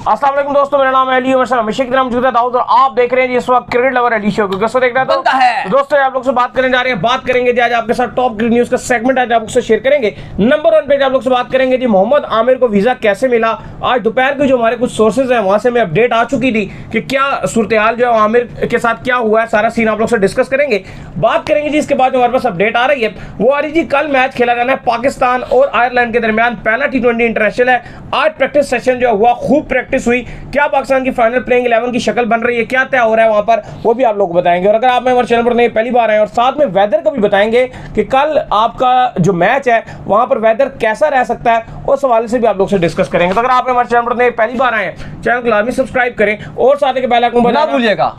अस्सलाम वालेकुम दोस्तों, मेरा नाम है अली हमेशा की तरह मौजूद है दाऊद और आप देख रहे हैं जी इस वक्त क्रिकेट लवर अली शो को। कैसे देख रहे हैं तो दोस्तों आप लोग से बात करने जा रहे हैं, बात करेंगे जी आज आपके साथ टॉप क्रिकेट न्यूज का सेगमेंट आज आप लोग से शेयर करेंगे। नंबर 1 पे आप लोग से बात करेंगे जी मोहम्मद आमिर को वीजा कैसे मिला। आज दोपहर को जो हमारे कुछ सोर्सेज हैं वहां से हमें अपडेट आ चुकी थी कि क्या सूरत-ए-हाल जो है आमिर के साथ क्या हुआ है, सारा सीन आप लोग से डिस्कस करेंगे, बात करेंगे जी। इसके बाद जो हमारे पास अपडेट आ रही है वो आ रही जी, कल मैच खेला जाना है पाकिस्तान और आयरलैंड के दरमियान, पहला T20 इंटरनेशनल है। आज प्रैक्टिस सेशन जो हुआ, खूब प्रैक्टिस हुई। क्या पाकिस्तान की फाइनल प्लेइंग 11 की शक्ल बन रही है, क्या तय हो रहा है वहां पर, वो भी आप लोग को बताएंगे। और अगर आप हमारे चैनल पर नहीं पहली बार आए और साथ में वेदर का भी बताएंगे कि कल आपका जो मैच है वहां पर वेदर कैसा रह सकता है, उस हवाले से भी आप लोग से डिस्कस करेंगे। तो अगर आप हमारे चैनल पर नहीं पहली बार आए, चैनल को लाजमी सब्सक्राइब करें और साथ ही बेल आइकन बजाना ना भूलिएगा।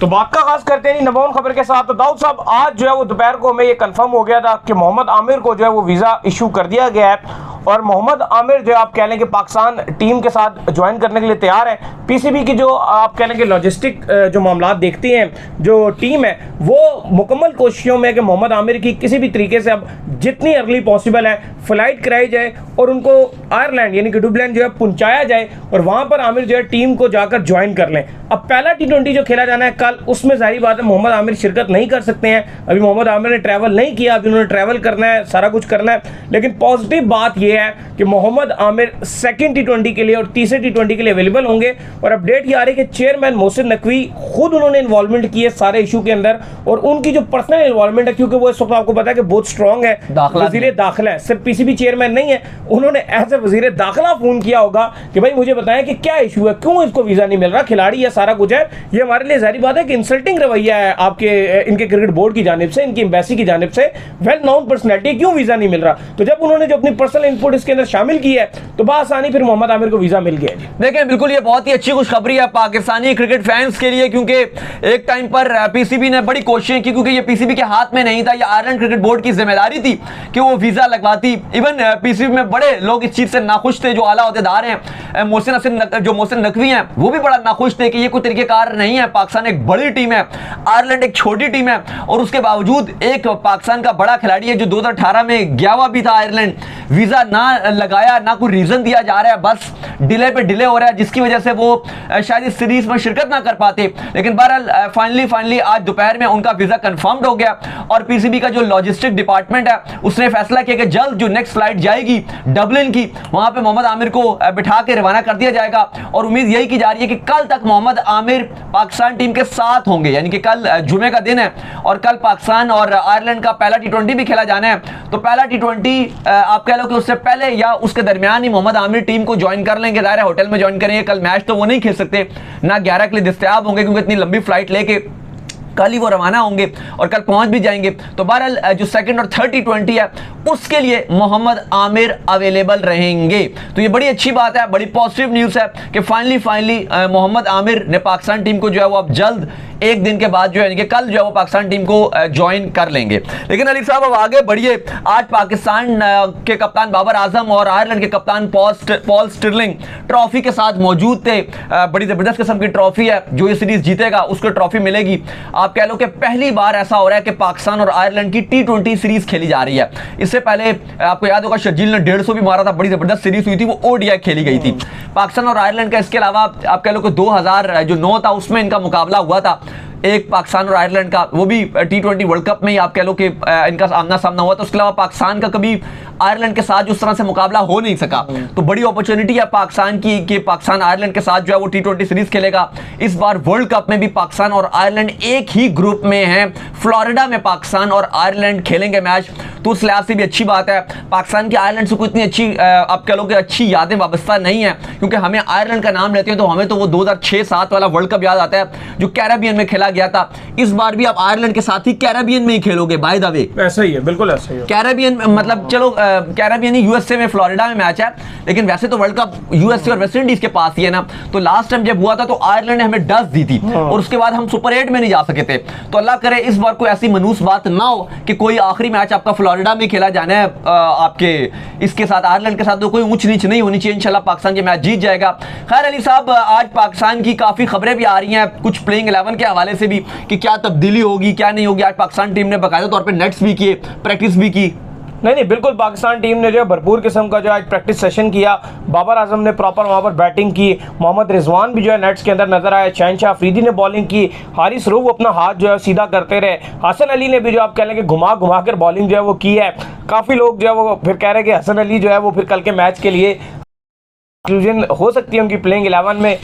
तो बात का आगाज करते हैं नंबर 1 खबर के साथ। तो दाऊद साहब, आज जो है वो दोपहर को हमें ये कंफर्म हो गया था कि मोहम्मद आमिर को जो है वो वीजा इशू कर दिया गया है और मोहम्मद आमिर जो आप कह लें कि पाकिस्तान टीम के साथ ज्वाइन करने के लिए तैयार है। पीसीबी की जो आप कह लें कि लॉजिस्टिक जो मामला देखती हैं जो टीम है, वो मुकम्मल कोशिशों में कि मोहम्मद आमिर की किसी भी तरीके से अब जितनी अर्ली पॉसिबल है फ्लाइट कराई जाए और उनको आयरलैंड यानी कि डुबलिन जो है पहुंचाया जाए और वहां पर आमिर जो है टीम को जाकर ज्वाइन कर लें। अब पहला T20 जो खेला जाना है कल, उसमें जाहिर बात है मोहम्मद आमिर शिरकत नहीं कर सकते हैं। अभी मोहम्मद आमिर ने ट्रैवल नहीं किया, अभी उन्होंने ट्रैवल करना है, सारा कुछ करना है। लेकिन पॉजिटिव बात यह है कि मोहम्मद आमिर सेकंड T20 के लिए और तीसरे T20 के लिए अवेलेबल होंगे। और अपडेट ये आ रही है कि चेयरमैन मोहसिन नकवी खुद उन्होंने इन्वॉल्वमेंट की है सारे इशू के अंदर और उनकी जो पर्सनल इन्वॉल्वमेंट है, क्योंकि वो इस वक्त आपको पता है कि बहुत स्ट्रांग है, वजीर दाखिला है, सिर्फ पीसीबी चेयरमैन नहीं है। उन्होंने एज ए वजीर दाखिला फोन किया होगा कि भाई मुझे बताएं कि क्या इशू है, क्यों इसको वीजा नहीं मिल रहा, खिलाड़ी है, सारा कुछ है। ये हमारे लिए जाहिर बात है कि इंसल्टिंग रवैया है आपके इनके क्रिकेट बोर्ड की जानिब से, इनकी एम्बेसी की जानिब से, वेल नोन पर्सनैलिटी, क्यों वीजा नहीं मिल रहा। तो जब उन्होंने जो अपनी पर्सनल इनपुट इसके अंदर शामिल की है तो बासानी फिर मोहम्मद आमिर को वीजा मिल गया। देखिए बिल्कुल ये बहुत ही अच्छी खुशखबरी है पाकिस्तानी क्रिकेट फैंस के लिए, क्योंकि एक टाइम पर पीसीबी ने बड़ी कोशिशें की, क्योंकि ये पीसीबी के हाथ में नहीं था, ये आयरलैंड क्रिकेट बोर्ड की जिम्मेदारी थी कि वो वीजा लगवाती। इवन पीसीबी में बड़े लोग इस चीज से नाखुश थे, जो आला अहदेदार हैं, मोहसिन नकवी हैं, वो भी बड़ा नाखुश थे कि ये कोई तरीकेकार नहीं है। पाकिस्तान एक बड़ी टीम है, आयरलैंड एक छोटी टीम है और उसके बावजूद एक पाकिस्तान का बड़ा खिलाड़ी है जो 2018 में गया हुआ भी था आयरलैंड, वीजा ना लगाया, ना कोई रीजन दिया जा रहा है, बस डिले पे डिले हो रहा है, जिसकी वजह से वो शायद इस सीरीज में शिरकत ना कर पाते। लेकिन बहरहाल फाइनली आज दोपहर में उनका वीजा कंफर्म्ड हो गया और पीसीबी का जो लॉजिस्टिक डिपार्टमेंट है उसने फैसला किया कि जल्द जो नेक्स्ट फ्लाइट जाएगी डबलिन की, वहां पे मोहम्मद आमिर को बिठा के रवाना कर दिया जाएगा। और उम्मीद यही की जा रही है कि कल तक मोहम्मद आमिर पाकिस्तान टीम के साथ होंगे, यानी कि कल जुमे का दिन है और कल पाकिस्तान और आयरलैंड का पहला T20 भी खेला जाना है। तो पहला T20 आप कह लो कि उससे पहले या उसके दरमियान ही मोहम्मद आमिर टीम को ज्वाइन कर लेंगे, दायरा होटल में ज्वाइन करेंगे। कल मैच तो वो नहीं खेल सकते, ना 11 के लिए दस्तयाब होंगे, क्योंकि इतनी लंबी फ्लाइट लेके कल ही वो रवाना होंगे और कल पहुंच भी जाएंगे। तो बहरहाल जो सेकंड और थर्ड T20 है उसके लिए मोहम्मद आमिर अवेलेबल रहेंगे। तो ये बड़ी अच्छी बात है, बड़ी पॉजिटिव न्यूज़ है कि फाइनली मोहम्मद आमिर ने पाकिस्तान टीम को जो है वो अब जल्द एक दिन के बाद जो है कि कल जो है वो पाकिस्तान टीम को ज्वाइन कर लेंगे। लेकिन अली साहब अब आगे बढ़िए, आज पाकिस्तान के कप्तान बाबर आजम और आयरलैंड के कप्तान पॉल स्टिरलिंग ट्रॉफी के साथ मौजूद थे। बड़ी जबरदस्त किस्म की ट्रॉफी है, जो ये सीरीज जीतेगा उसको ट्रॉफी मिलेगी। आप कह लो कि पहली बार ऐसा हो रहा है कि पाकिस्तान और आयरलैंड की T20 सीरीज खेली जा रही है। इससे पहले आपको याद होगा शर्जील ने 150 भी मारा था, बड़ी जबरदस्त सीरीज हुई थी, वो ODI खेली गई थी पाकिस्तान और आयरलैंड का। इसके अलावा आप कह लो कि 2009 था उसमें इनका मुकाबला हुआ था, एक पाकिस्तान और आयरलैंड का, वो भी T20 वर्ल्ड कप में ही आप कह लो कि इनका आमना सामना हुआ था। उसके अलावा पाकिस्तान का कभी आयरलैंड के साथ उस तरह से मुकाबला हो नहीं सका। तो बड़ी अपॉर्चुनिटी है पाकिस्तान की कि पाकिस्तान आयरलैंड के साथ जो है वो T20 सीरीज खेलेगा। इस बार वर्ल्ड कप में भी पाकिस्तान और आयरलैंड एक ही ग्रुप में है, फ्लोरिडा में पाकिस्तान और आयरलैंड खेलेंगे मैच, तो उस लिहाज से भी अच्छी बात है। पाकिस्तान की आयरलैंड से कोई इतनी अच्छी आप कह लो कि अच्छी यादें वाबस्ता नहीं है, क्योंकि हमें आयरलैंड का नाम लेते हैं तो हमें तो वो 2006-07 वाला वर्ल्ड कप याद आता है जो कैरेबियन में खेला गया था। इस बार भी आप आयरलैंड के साथ ही कैरेबियन में ही खेलोगे, बाय द वे। ऐसा ही है, बिल्कुल ऐसा ही है। कैरेबियन मतलब चलो कैरेबियन ही यूएसए में फ्लोरिडा में मैच है, लेकिन वैसे तो वर्ल्ड कप यूएसए और वेस्ट इंडीज के पास ही है ना। तो लास्ट टाइम जब हुआ था तो आयरलैंड ने हमें 10 दी थी और उसके बाद हम सुपर 8 में नहीं जा सके थे। तो अल्लाह करे इस बार कोई ऐसी मनूस बात ना हो कि कोई आखिरी मैच आपका फ्लोरिडा में खेला जाना है आपके इसके साथ आयरलैंड के साथ, तो कोई ऊंच नीच नहीं होनी चाहिए। इंशाल्लाह पाकिस्तान ये मैच जीत जाएगा। खैर अली साहब, आज पाकिस्तान की काफी खबरें भी आ रही हैं कुछ प्लेइंग 11 के हवाले से भी कि क्या तब्दीली होगी क्या नहीं होगी। आज पाकिस्तान टीम ने बाकायदा तौर पे नेट्स भी किए, प्रैक्टिस भी की। नहीं, बिल्कुल पाकिस्तान टीम ने जो है भरपूर किस्म का जो आज प्रैक्टिस सेशन किया। बाबर आजम ने प्रॉपर वहाँ पर बैटिंग की, मोहम्मद रिजवान भी जो है नेट्स के अंदर नजर आए, शहनशाह अफरीदी ने बॉलिंग की, हारिस रऊफ अपना हाथ जो है सीधा करते रहे, हसन अली ने भी जो आप कह लेंगे घुमा घुमा कर बॉलिंग जो है वो की है। काफ़ी लोग जो है वो फिर कह रहे हैं कि हसन अली जो है वो फिर कल के मैच के लिए इंक्लूजन हो सकती है उनकी प्लेइंग 11 में,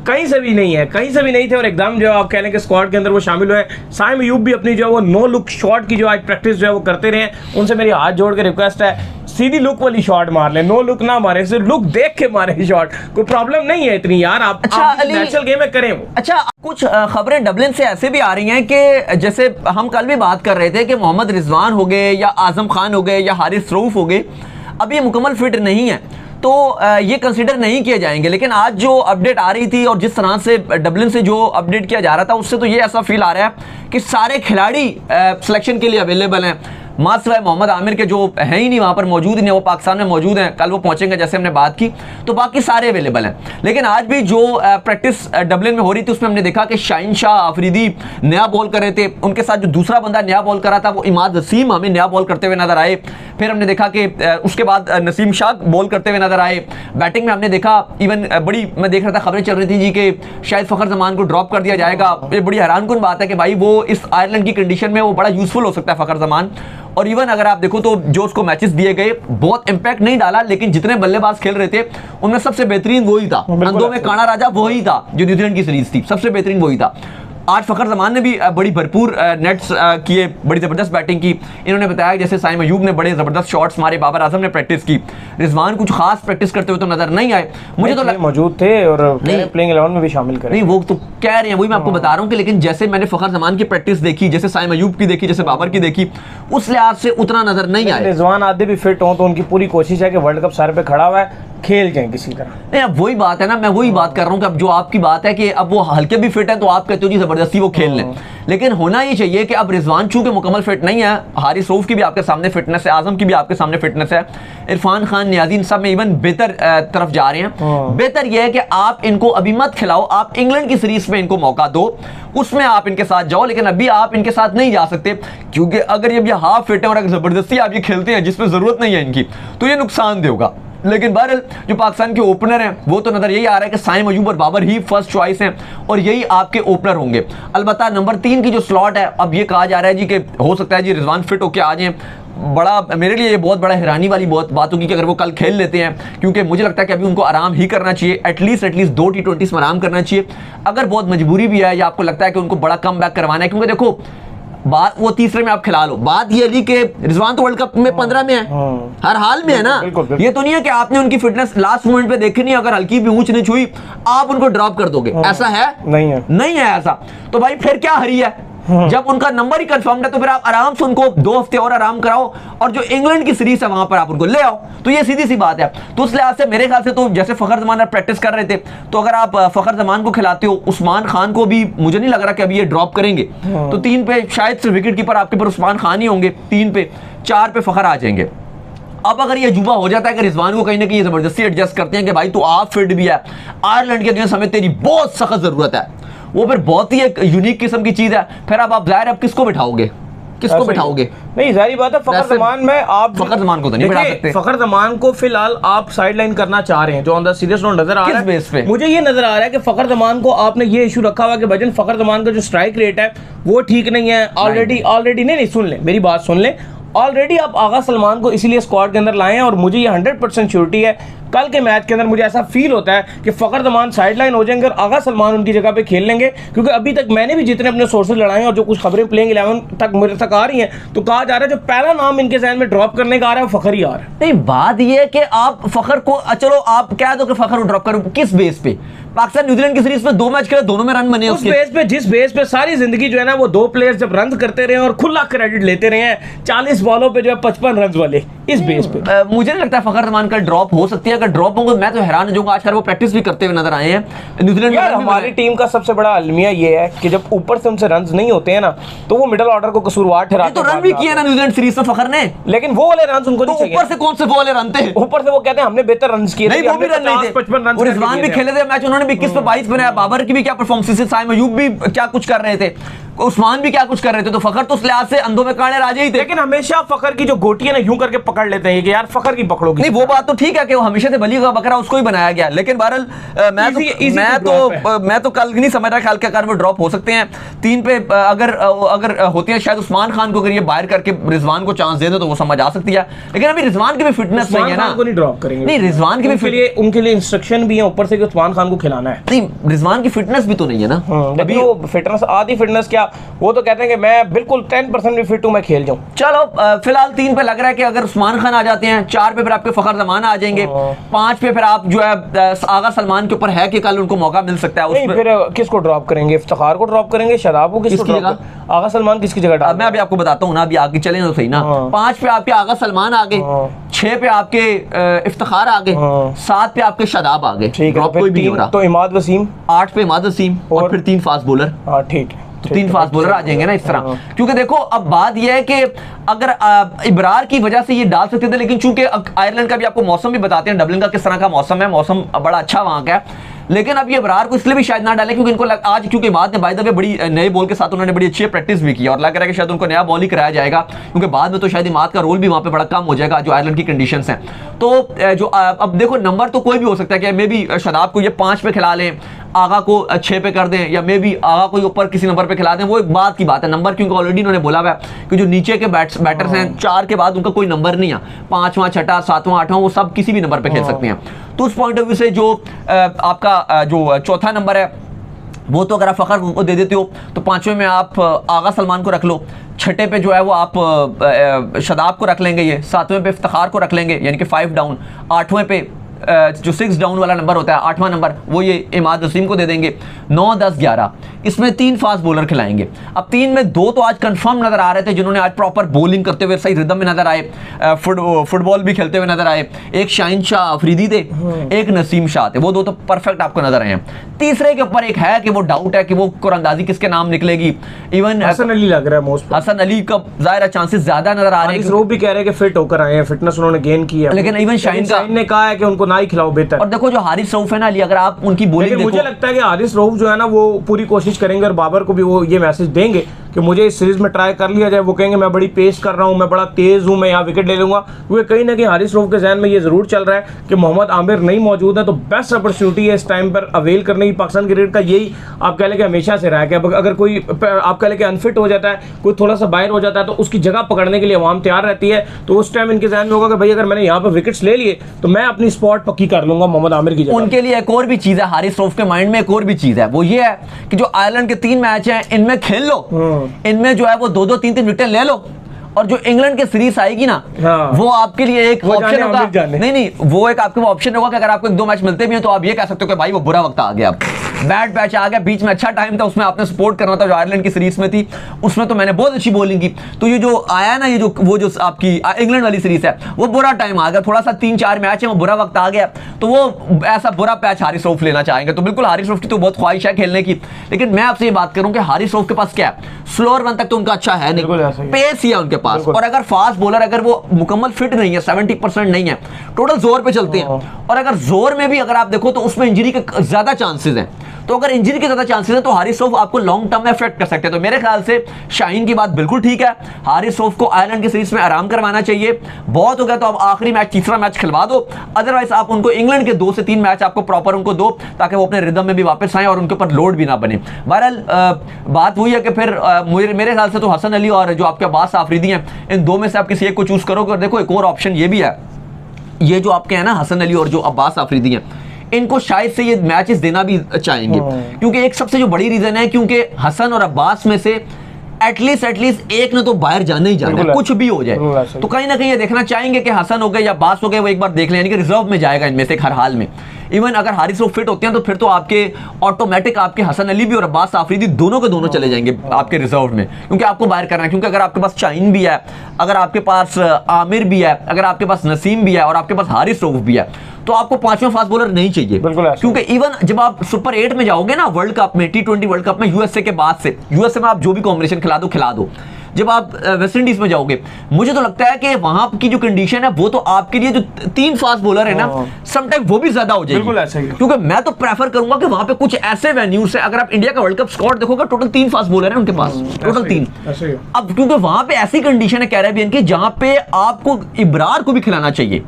कहीं से भी नहीं है, कहीं से भी नहीं थे और एकदम जो आप कह लें कि स्क्वाड के अंदर वो शामिल हुए। साइम अयूब भी अपनी जो है वो नो लुक शॉट की जो आज प्रैक्टिस जो है वो करते रहे। उनसे मेरी हाथ जोड़ के रिक्वेस्ट है, सीधी लुक वाली शॉट मार ले, नो लुक ना मारे, सिर्फ लुक देख के मारे शॉट, कोई प्रॉब्लम नहीं है इतनी यार। आप नेचुरल गेम में करें वो। अच्छा, कुछ खबरें डबलिन से ऐसे भी आ रही हैं कि जैसे हम कल भी बात कर रहे थे कि मोहम्मद रिजवान हो गए या आजम खान हो गए या हारिस रऊफ हो गए, अब ये मुकम्मल फिट नहीं है तो ये कंसीडर नहीं किए जाएंगे। लेकिन आज जो अपडेट आ रही थी और जिस तरह से डबलिन से जो अपडेट किया जा रहा था उससे तो ये ऐसा फील आ रहा है कि सारे खिलाड़ी सिलेक्शन के लिए अवेलेबल हैं, मासिवाय मोहम्मद आमिर के जो है ही नहीं वहाँ पर मौजूद ही नहीं, वो पाकिस्तान में मौजूद हैं, कल वो पहुँचेंगे जैसे हमने बात की, तो बाकी सारे अवेलेबल हैं। लेकिन आज भी जो प्रैक्टिस डबलिन में हो रही थी उसमें हमने देखा कि शहनशाह अफरीदी नया बॉल कर रहे थे, उनके साथ जो दूसरा बंदा नया बॉल कर रहा था वो इमाद वसीम हमें नया बॉल करते हुए नजर आए। फिर हमने देखा कि उसके बाद नसीम शाह बॉल करते हुए नजर आए। बैटिंग में हमने देखा इवन बड़ी, मैं देख रहा था खबरें चल रही थी जी कि शायद फ़खर जमान को ड्रॉप कर दिया जाएगा। ये बड़ी हैरानकुन बात है कि भाई वो इस आयरलैंड की कंडीशन में वो बड़ा यूजफुल हो सकता है फ़खर जमान। और इवन अगर आप देखो तो जो उसको मैचेस दिए गए बहुत इंपैक्ट नहीं डाला, लेकिन जितने बल्लेबाज खेल रहे थे उनमें सबसे बेहतरीन वही था, अंधों में काना राजा वही था जो न्यूजीलैंड की सीरीज थी, सबसे बेहतरीन वही था। आज फ़खर जमान ने भी बड़ी भरपूर नेट्स किए, बड़ी ज़बरदस्त बैटिंग की। इन्होंने बताया जैसे साइम अयूब ने बड़े ज़बरदस्त शॉट्स मारे, बाबर आजम ने प्रैक्टिस की, रिजवान कुछ खास प्रैक्टिस करते हुए तो नजर नहीं आए मुझे, तो मौजूद थे और प्लेइंग 11 में भी शामिल करें। नहीं, वो तो कह रहे हैं, वही मैं आपको बता रहा हूँ कि लेकिन जैसे मैंने फ़खर जमान की प्रैक्टिस देखी, जैसे साइम अयूब की देखी, जैसे बाबर की देखी, उस लिहाज से उतना नजर नहीं आया। रिजवान आधे भी फिट हो तो उनकी पूरी कोशिश है कि वर्ल्ड कप सर पे खड़ा हुआ है, खेल जाए किसी तरह। नहीं, अब वही बात है ना, मैं वही बात कर रहा हूँ कि अब जो आपकी बात है कि अब वो हल्के भी फिट है तो आप कहते हो जी जबरदस्ती वो खेल लें, लेकिन होना ये चाहिए कि अब रिजवान चूंकि मुकम्मल फिट नहीं है, हारिस रऊफ की भी आपके सामने फिटनेस है, आजम की भी आपके सामने फिटनेस है, इरफान खान, नियाज़ीन सब में इवन बेहतर तरफ जा रहे हैं। बेहतर यह है कि आप इनको अभी मत खिलाओ, आप इंग्लैंड की सीरीज में इनको मौका दो, उसमें आप इनके साथ जाओ, लेकिन अभी आप इनके साथ नहीं जा सकते क्योंकि अगर ये हाफ फिट है और अगर जबरदस्ती आप ये खेलते हैं जिसमें जरूरत नहीं है इनकी तो ये नुकसान देगा। लेकिन बहरहाल जो पाकिस्तान के ओपनर हैं वो तो नजर यही आ रहा है कि साइम अयूब और बाबर ही फर्स्ट चॉइस हैं और यही आपके ओपनर होंगे। अलबत्ता नंबर 3 की जो स्लॉट है, अब ये कहा जा रहा है जी कि हो सकता है जी रिजवान फिट होकर आ जाएं। बड़ा मेरे लिए ये बहुत बड़ा हैरानी वाली बात होगी कि अगर वो कल खेल लेते हैं, क्योंकि मुझे लगता है कि अभी उनको आराम ही करना चाहिए, एटलीस्ट 2 T20s में आराम करना चाहिए। अगर बहुत मजबूरी भी है या आपको लगता है कि उनको बड़ा कम बैक करवाना है, क्योंकि देखो बात वो तीसरे में आप खिला लो, बात ये थी कि रिजवान तो वर्ल्ड कप में 15 में है, हर हाल में है ना, ये तो नहीं है कि आपने उनकी फिटनेस लास्ट मोमेंट पे देखी नहीं, अगर हल्की भी ऊंच नीच हुई आप उनको ड्रॉप कर दोगे, ऐसा है? नहीं है ऐसा। तो भाई फिर क्या हरी है? जब उनका नंबर ही कंफर्म है तो फिर आप आराम से उनको 2 हफ्ते और आराम कराओ और जो इंग्लैंड की सीरीज है वहां पर आप उनको ले आओ। तो ये सीधी सी बात है। तो उस लिहाज से मेरे ख्याल से तो जैसे फ़खर जमान प्रैक्टिस कर रहे थे, तो अगर आप फ़खर जमान को खिलाते हो, उस्मान खान को भी मुझे नहीं लग रहा कि अभी ये ड्रॉप करेंगे, तो 3 पे शायद सिर्फ विकेट कीपर आपके पर उस्मान खान ही होंगे, 3 पे 4 पे फ़खर आ जाएंगे। अब अगर ये जुबा हो जाता है कि रिजवान को कहीं ना कहीं जबरदस्ती एडजस्ट करते हैं कि भाई तू आप फिट भी है, आयरलैंड के अगेंस्ट हमें तेरी बहुत सख्त जरूरत है, वो फिर बहुत ही एक यूनिक किस्म की चीज है, फिर अब आप जाहिर अब किसको बिठाओगे, किसको बिठाओगे? नहीं, जाहिर बात है फ़खर जमान में आप फ़खर जमान को तो नहीं बिठा सकते। फ़खर जमान को फिलहाल आप साइड लाइन करना चाह रहे हैं, जो ऑन द सीरियस नोट नजर आ रहा है। बेस पे? मुझे ये नजर आ रहा है कि फ़खर जमान को आपने ये इशू रखा हुआ कि भजन फ़खर जमान का जो स्ट्राइक रेट है वो ठीक नहीं है, ऑलरेडी नहीं, सुन ले मेरी बात, सुन ले, ऑलरेडी आप आगा सलमान को इसीलिए स्क्वाड के अंदर लाए हैं और मुझे ये 100% श्योरिटी है कल के मैच के अंदर मुझे ऐसा फील होता है कि फ़खर जमान साइडलाइन हो जाएंगे और आगा सलमान उनकी जगह पे खेल लेंगे, क्योंकि अभी तक मैंने भी जितने अपने सोर्सेज लड़ाए और जो कुछ खबरें प्लेइंग 11 तक मेरे तक आ रही हैं तो कहा जा रहा है जो पहला नाम इनके जहन में ड्रॉप करने का आ रहा है वो फ़खर ही आ रहा है। नहीं, बात ये है कि आप फ़खर को, चलो आप कह दो कि फ़खर को ड्रॉप करो, किस बेस पे? पाकिस्तान न्यूजीलैंड की सीरीज में 2 मैच खेले, दोनों में रन बने, उस बेस पे, जिस बेस पे सारी जिंदगी जो है ना वो 2 प्लेयर्स जब रन करते रहे और खुला क्रेडिट लेते रहे हैं 40 बॉलों पे जो है 55 रन वाले, इस बेस पे मुझे नहीं लगता फ़खर जमान का ड्रॉप हो सकती है। अगर ड्रॉप होंगे मैं तो हैरान हो जाऊंगा। आजकल वो प्रैक्टिस भी करते हुए नजर आए हैं न्यूजीलैंड में। हमारी टीम का सबसे बड़ा अलमिया ये है कि जब ऊपर से उनसे रन नहीं होते हैं ना तो वो मिडिल ऑर्डर को कसूरवार ठहराते हैं। तो रन भी किए ना न्यूजीलैंड सीरीज में फ़खर ने, लेकिन वो वाले रन उनको नहीं चाहिए। ऊपर से कौन से वो वाले रन थे? ऊपर से वो कहते हैं हमने बेहतर रन किए, नहीं वो भी रन नहीं थे, 55 रन। रिजवान भी खेले थे मैच, उन्होंने भी 21 पे 22 बनाया, बाबर की भी क्या परफॉर्मेंस, साइम अयूब भी क्या कुछ कर रहे थे। उस्मान भी क्या कुछ कर रहे थे, तो फखर तो उस लिहाज से अंधों में कांटे राजे ही थे। लेकिन हमेशा फखर की जो गोटी है ना यूं करके पकड़ लेते हैं कि यार फखर की पकड़ोगी। नहीं वो बात तो ठीक है कि वो हमेशा से बली का बकरा उसको ही बनाया गया, लेकिन बहरहाल मैं तो कल नहीं समझ रहा ख्याल के कार वो ड्रॉप हो सकते हैं 3 पे। अगर होते हैं शायद उस्मान खान को अगर ये बाहर करके रिजवान को चांस दे दो तो वो समझ आ सकती है, लेकिन अभी रिजवान की भी फिटनेस नहीं है ना, नहीं ड्रॉप करेंगे। नहीं रिजवान की भी उनके लिए इंस्ट्रक्शन भी है ऊपर से कि उस्मान खान को खिलाना है। नहीं रिजवान की फिटनेस भी तो नहीं है ना अभी वो फिटनेस आधी फिटनेस क्या, वो तो कहते हैं कि मैं बिल्कुल 10% भी फिट हूं, मैं खेल जाऊं। चलो फिलहाल 3 पे लग रहा है कि अगर उस्मान खान आ जाते हैं, 4 पे फिर आपके फखर जमान आ जाएंगे, 5 पे फिर आप जो है आगा सलमान के ऊपर है कि कल उनको मौका मिल सकता है। फिर किसको ड्रॉप करेंगे, इफ्तिखार को ड्रॉप करेंगे, शादाब को किसको ड्रॉप, आगा सलमान किसकी जगह डाल? मैं अभी आपको बताता हूँ ना, अभी आगे चले तो सही ना। 5 पे आपके आगा सलमान आ गए, 6 पे आपके इफ्तिखार आ गए, 7 पे आपके शादाब आ गए, ठीक है। कोई भी नहीं हो रहा। तो इमाद वसीम, 8 पे इमाद वसीम और फिर 3 फास्ट बॉलर। हाँ ठीक है, तो 3 फास्ट बॉलर आ जाएंगे ना इस तरह। क्योंकि देखो अब बात यह है कि अगर इब्रार की वजह से ये डाल सकते थे, लेकिन चूंकि आयरलैंड का भी आपको मौसम भी बताते हैं, डबलिन का किस तरह का मौसम है, मौसम बड़ा अच्छा वहां का है, लेकिन अब ये इब्रार को इसलिए भी शायद ना डालें क्योंकि इनको आज क्योंकि बाद में बाय द वे बड़ी नए बॉल के साथ उन्होंने बड़ी अच्छी प्रैक्टिस भी की और लग रहा है कि शायद उनको नया बॉल ही कराया जाएगा, क्योंकि बाद में तो शायद इमाद का रोल भी वहां पे बड़ा कम हो जाएगा जो आयरलैंड की कंडीशंस हैं। तो जो अब देखो नंबर तो कोई भी हो सकता है कि मे बी शादाब को ये 5 पे खिला लें, आगा को 6 पे कर दें, या मे बी आगा को ऊपर किसी नंबर पे खिला दें, वो एक बात की बात है नंबर, क्योंकि ऑलरेडी उन्होंने बोला हुआ है कि जो नीचे के बैटर्स हैं 4 के बाद उनका कोई नंबर नहीं है, 5वां 6वां 7वां 8वां वो सब किसी भी नंबर पे खेल सकते हैं। तो उस पॉइंट ऑफ व्यू से जो आपका जो चौथा नंबर है वो तो अगर आप फखर को दे देते हो तो 5वें में आप आगा सलमान को रख लो, 6ठे पे जो है वो आप शादाब को रख लेंगे, ये 7वें पे इफ्तिखार को रख लेंगे यानी कि 5 डाउन, 8वें पे जो 6 डाउन वाला नंबर होता है 8वां नंबर वो ये इमाद वसीम को दे देंगे, 9 10 11 इसमें 3 फास्ट बॉलर खिलाएंगे। अब 3 में 2 तो आज कंफर्म नजर आ रहे थे जिन्होंने आज प्रॉपर बॉलिंग करते हुए सही रिदम में नजर आए, फुटबॉल भी खेलते हुए नजर आए, एक शाहीन शाह अफरीदी थे, एक नसीम शाह थे, वो 2 तो परफेक्ट आपको नजर आए हैं। तीसरे के ऊपर एक है कि वो डाउट है कि वो कुरानंदाजी किसके नाम निकलेगी, इवन हसन अली लग रहा है मोस्ट, हसन अली का जाहिर चांसेस ज्यादा नजर आ रहे हैं, वो भी कह रहे हैं कि फिट होकर आए हैं, फिटनेस उन्होंने गेन की है, लेकिन इवन शाहीन ने कहा है कि उनको ना ही खिलाओ बेहतर। और देखो जो हारिस रऊफ है ना अली, अगर आप उनकी बॉलिंग देखो, मुझे लगता है कि हारिस रऊफ जो है ना वो पूरी कोशिश करेंगे और बाबर को भी वो ये मैसेज देंगे कि मुझे इस सीरीज में ट्राई कर लिया जाए, वो कहेंगे मैं बड़ी पेस कर रहा हूं, मैं बड़ा तेज हूं, मैं यहाँ विकेट ले लूंगा, क्योंकि कहीं ना कहीं हारिस रऊफ के जहन में ये जरूर चल रहा है कि मोहम्मद आमिर नहीं मौजूद है, तो बेस्ट अपॉर्चुनिटी है इस टाइम पर अवेल करने की। पाकिस्तान क्रिकेट का यही आप कह लें कि हमेशा से रहा है कि अगर कोई आप कह लें कि अनफिट हो जाता है, कोई थोड़ा सा बाहर हो जाता है, तो उसकी जगह पकड़ने के लिए अवाम तैयार रहती है। तो उस टाइम इनके जहन में होगा कि भाई अगर मैंने यहाँ पर विकेट्स ले लिए तो मैं अपनी स्पॉट पक्की कर लूंगा मोहम्मद आमिर की जगह। उनके लिए एक और भी चीज है, हारिस रऊफ के माइंड में एक और भी चीज है, वो ये है कि जो आयरलैंड के 3 मैच हैं इनमें खेल लो, इनमें जो है वो 2-2 3-3 विकेट ले लो, और जो इंग्लैंड की सीरीज आएगी ना वो आपके लिए एक ऑप्शन होगा। नहीं वो एक आपके ऑप्शन होगा कि अगर आपको 1-2 मैच मिलते भी हैं तो आप ये कह सकते हो कि भाई वो बुरा वक्त आ गया, अब बैड पैच आ गया, बीच में अच्छा टाइम था उसमें आपने सपोर्ट करना था, जो आयरलैंड की सीरीज में थी उसमें तो मैंने बहुत अच्छी बॉलिंग की, तो ये जो आया ना ये जो वो जो आपकी इंग्लैंड वाली सीरीज है वो बुरा टाइम आ गया, थोड़ा सा 3-4 मैच है वो बुरा वक्त आ गया, तो वो ऐसा बुरा पैच हारिस रऊफ लेना चाहेंगे। तो बिल्कुल हारिस रऊफ की तो बहुत ख्वाहिश है खेलने की, लेकिन मैं आपसे ये बात करूं कि हारिस रऊफ के पास क्या है, स्लोअर वन तक तो उनका अच्छा है नहीं, पेस ही है उनके पास, और अगर फास्ट बॉलर अगर वो मुकम्मल फिट नहीं है, 70% नहीं है, टोटल जोर पे चलते हैं, और अगर जोर में भी अगर आप देखो तो उसमें इंजरी के ज्यादा चांसेस हैं, तो अगर इंजरी के ज्यादा चांसेस हैं तो हारिस रऊफ आपको लॉन्ग टर्म में अफेक्ट कर सकते हैं। तो मेरे ख्याल से शाहीन की बात बिल्कुल ठीक है, हारिस रऊफ को आयरलैंड की सीरीज में आराम करवाना चाहिए, बहुत हो गया तो आप आखिरी मैच तीसरा मैच खिलवा दो, अदरवाइज आप उनको इंग्लैंड के 2 से 3 मैच आपको प्रॉपर उनको दो ताकि वो अपने रिदम में भी वापस आए और उनके ऊपर लोड भी ना बने। बहरहाल बात वही है कि फिर मेरे ख्याल से तो हसन अली और जो आपके अब्बास आफरीदी हैं इन 2 में से आप किसी एक को चूज करोगे। और देखो एक और ऑप्शन ये भी है, ये जो आपके हैं ना हसन अली और जो अब्बास आफरीदी हैं इनको शायद से ये मैचेस देना भी चाहेंगे, क्योंकि एक सबसे जो बड़ी रीजन है क्योंकि हसन और अब्बास में से एटलीस्ट एक ने तो बाहर जाना ही जाना है, कुछ भी हो जाए, तो कहीं ना कहीं ये देखना चाहेंगे कि हसन हो गए या अब्बास हो गए वो एक बार देख लें, यानी कि रिजर्व में जाएगा इनमें से हर हाल में। इवन अगर हारिस रऊफ फिट होते हैं तो फिर तो आपके ऑटोमेटिक आपके हसन अली भी और अब्बास आफरीदी दोनों के दोनों चले जाएंगे आपके रिजर्व में, क्योंकि आपको बाहर करना है, क्योंकि अगर आपके पास शाहीन भी है, अगर आपके पास आमिर भी है, अगर आपके पास नसीम भी है और आपके पास हारिस रऊफ भी है, तो आपको 5वां फास्ट बॉलर नहीं चाहिए, क्योंकि इवन जब आप सुपर 8 में जाओगे ना वर्ल्ड कप में, T20 वर्ल्ड कप में यूएसए के बाद से, यूएसए में आप जो भी कॉम्बिनेशन खिला दो, जब आप वेस्ट इंडीज में जाओगे, मुझे तो लगता है कि वहां की जो कंडीशन है वो तो आपके लिए जो 3 फास्ट बॉलर है ना, समटाइम वो भी ज्यादा हो जाएगी। बिल्कुल ऐसा ही है। क्योंकि मैं तो प्रेफर करूंगा कि वहां पे कुछ ऐसे वेन्यूज है, अगर आप इंडिया का वर्ल्ड कप स्क्वाड देखोगे टोटल 3 फास्ट बॉलर है उनके पास, टोटल 3। अब क्योंकि वहां पे ऐसी कंडीशन है कैरेबियन की जहां पे आपको इब्रार को भी खिलाना चाहिए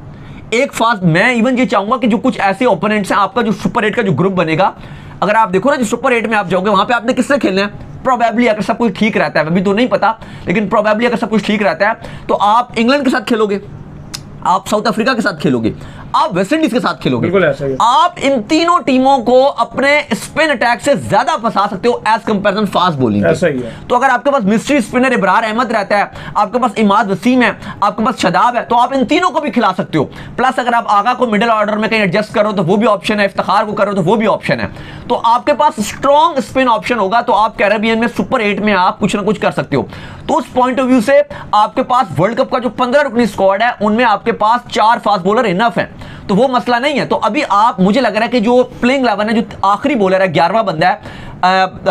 एक फास्ट। मैं इवन ये चाहूंगा कि जो कुछ ऐसे ओपोनेंट्स हैं, आपका जो सुपर 8 का जो ग्रुप बनेगा, अगर आप देखो ना जो सुपर 8 में आप जाओगे वहां पे आपने किससे खेलना है, प्रोबेबली अगर सब कुछ ठीक रहता है, अभी तो नहीं पता, लेकिन प्रोबेबली अगर सब कुछ ठीक रहता है तो आप इंग्लैंड के साथ खेलोगे, आप साउथ अफ्रीका के साथ खेलोगे, आप वेस्ट इंडीज के साथ खेलोगे। बिल्कुल ऐसा ही। आप इन तीनों टीमों को अपने स्पिन अटैक से ज्यादा फंसा सकते हो एज कंपैरिजन फास्ट बॉलिंग। ऐसा ही है। तो अगर आपके पास मिस्ट्री स्पिनर इब्रार अहमद रहता है, आपके पास इमाद वसीम है, आपके पास शदाब है, तो आप इन तीनों को भी खिला सकते हो। प्लस अगर आप आगा को मिडिल ऑर्डर में कहीं एडजस्ट करो तो वो भी ऑप्शन है, इफ्तिखार को करो तो वो भी ऑप्शन है। तो आपके पास स्ट्रॉन्ग स्पिन ऑप्शन होगा, तो आप कैरेबियन में सुपर 8 में आप कुछ ना कुछ कर सकते हो। तो उस पॉइंट ऑफ व्यू से आपके पास वर्ल्ड कप का जो 15 रुकनी स्क्वाड है उनमें आपके पास 4 फास्ट बॉलर इनफ है, तो वो मसला नहीं है। तो अभी आप, मुझे लग रहा है कि जो प्लेइंग 11 है, जो आखिरी बॉलर है, 11वां बंदा है,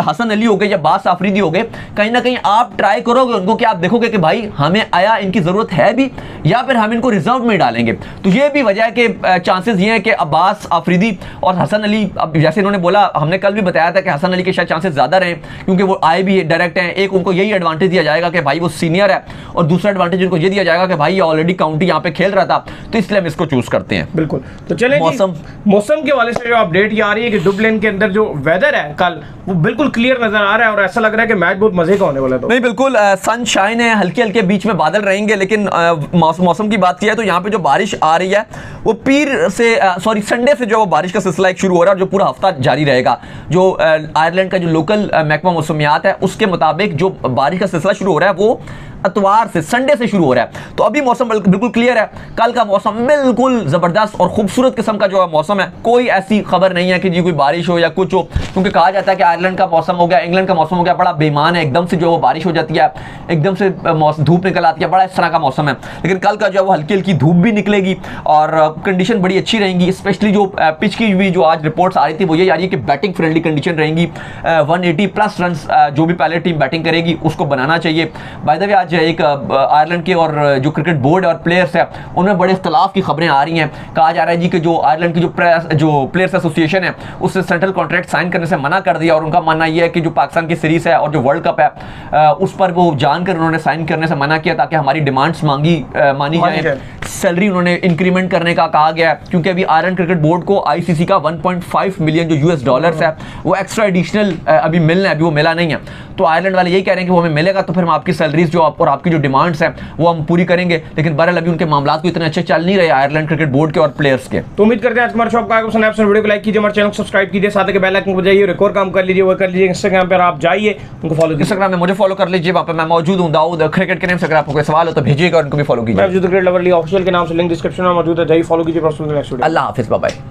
हसन अली हो गए या बास आफरीदी हो गए, कहीं ना कहीं आप ट्राई करोगे उनको कि आप देखोगे कि भाई हमें आया इनकी जरूरत है भी, या फिर हम इनको रिजर्व में डालेंगे। तो ये भी वजह है कि चांसेस ये है कि अब्बास आफरीदी और हसन अली, अब जैसे इन्होंने बोला, हमने कल भी बताया था कि हसन अली के शायद चांसेस ज्यादा रहे क्योंकि वो आए भी डायरेक्ट हैं। एक उनको यही एडवांटेज दिया जाएगा कि भाई वो सीनियर है, और दूसरा एडवांटेज उनको ये दिया जाएगा कि भाई ये ऑलरेडी काउंटी यहाँ पे खेल रहा था, तो इसलिए हम इसको चूज करते हैं। बिल्कुल। तो चले मौसम के वाले से जो अपडेट ये आ रही है कि डुबलिन के अंदर जो वेदर है कल वो बिल्कुल क्लियर नजर आ रहा है, और ऐसा लग रहा है कि मैच बहुत मजे का होने वाला है। तो नहीं, बिल्कुल सनशाइन है, हल्के हल्के बीच में बादल रहेंगे, लेकिन मौसम की बात की है तो यहाँ पे जो बारिश आ रही है वो संडे से जो वो बारिश का सिलसिला एक शुरू हो रहा है, जो पूरा हफ्ता जारी रहेगा। जो आयरलैंड का जो लोकल महकमा मौसमियात है उसके मुताबिक जो बारिश का सिलसिला शुरू हो रहा है वो इतवार से, संडे से शुरू हो रहा है। तो अभी मौसम बिल्कुल क्लियर है, कल का मौसम बिल्कुल जबरदस्त और खूबसूरत किस्म का जो मौसम है, कोई ऐसी खबर नहीं है कि जी कोई बारिश हो या कुछ हो, क्योंकि कहा जाता है कि आयरलैंड का मौसम हो गया, इंग्लैंड का मौसम हो गया, बड़ा बेईमान है, एकदम से जो बारिश हो जाती है, एकदम से धूप निकल आती है, बड़ा इस तरह का मौसम है। लेकिन कल का जो है वो हल्की हल्की धूप भी निकलेगी और कंडीशन बड़ी अच्छी रहेंगी। स्पेशली जो पिच की भी जो आज रिपोर्ट्स आ रही थी वो ये आ रही है कि बैटिंग फ्रेंडली कंडीशन रहेंगी, 180+ रन जो भी पहले टीम बैटिंग करेगी उसको बनाना चाहिए। बाय द वे आज एक आयरलैंड के और जो क्रिकेट बोर्ड और प्लेयर्स है उनमें बड़े इख्तलाफ की खबरें आ रही हैं। कहा जा रहा है जी कि जो आयरलैंड की जो प्लेयर्स एसोसिएशन है उससे सेंट्रल कॉन्ट्रैक्ट साइन करने से मना कर दिया, और उनका मानना यह है कि जो पाकिस्तान की सीरीज है और जो वर्ल्ड कप है उस पर वो जानकर उन्होंने साइन करने से मना किया ताकि हमारी डिमांड्स मानी जाए। सैलरी उन्होंने इंक्रीमेंट करने का कहा गया है, क्योंकि अभी आयरलैंड क्रिकेट बोर्ड को आईसीसी का 1.5 मिलियन जो यूएस डॉलर्स है वो एक्स्ट्रा एडिशनल अभी मिलना है, अभी वो मिला नहीं है। तो आयरलैंड वाले यही कह रहे हैं कि वो हमें मिलेगा तो फिर हम आपकी सैलरीज जो और आपकी जो डिमांड्स हैं वो हम पूरी करेंगे। लेकिन बहरहाल अभी उनके मामला तो इतने अच्छे चल नहीं रहे आयरलैंड क्रिकेट बोर्ड के और प्लेयर्स के। तो उम्मीद करते हैं आज हमारे शो आपको पसंद आया। वीडियो को लाइक कीजिए, हमारे चैनल को सब्सक्राइब कीजिए, साथ ही बेल आइकन को बजाइए और एक और काम कर लीजिए, वो कर लीजिए इंस्टाग्राम पर आप जाइए उनको फॉलो, इंस्टाग्राम में मुझे फॉलो कर लीजिए, वहां पर मैं मौजूद हूं दाऊद क्रिकेट के नाम से। अगर आपको कोई सवाल हो तो भेजिएगा और उनको भी फॉलो कीजिए। क्रिकेट लवर ऑफिशियल के नाम से लिंक डिस्क्रिप्शन में मौजूद है, जाइए फॉलो कीजिए। अल्लाह हाफिज, बाय बाय।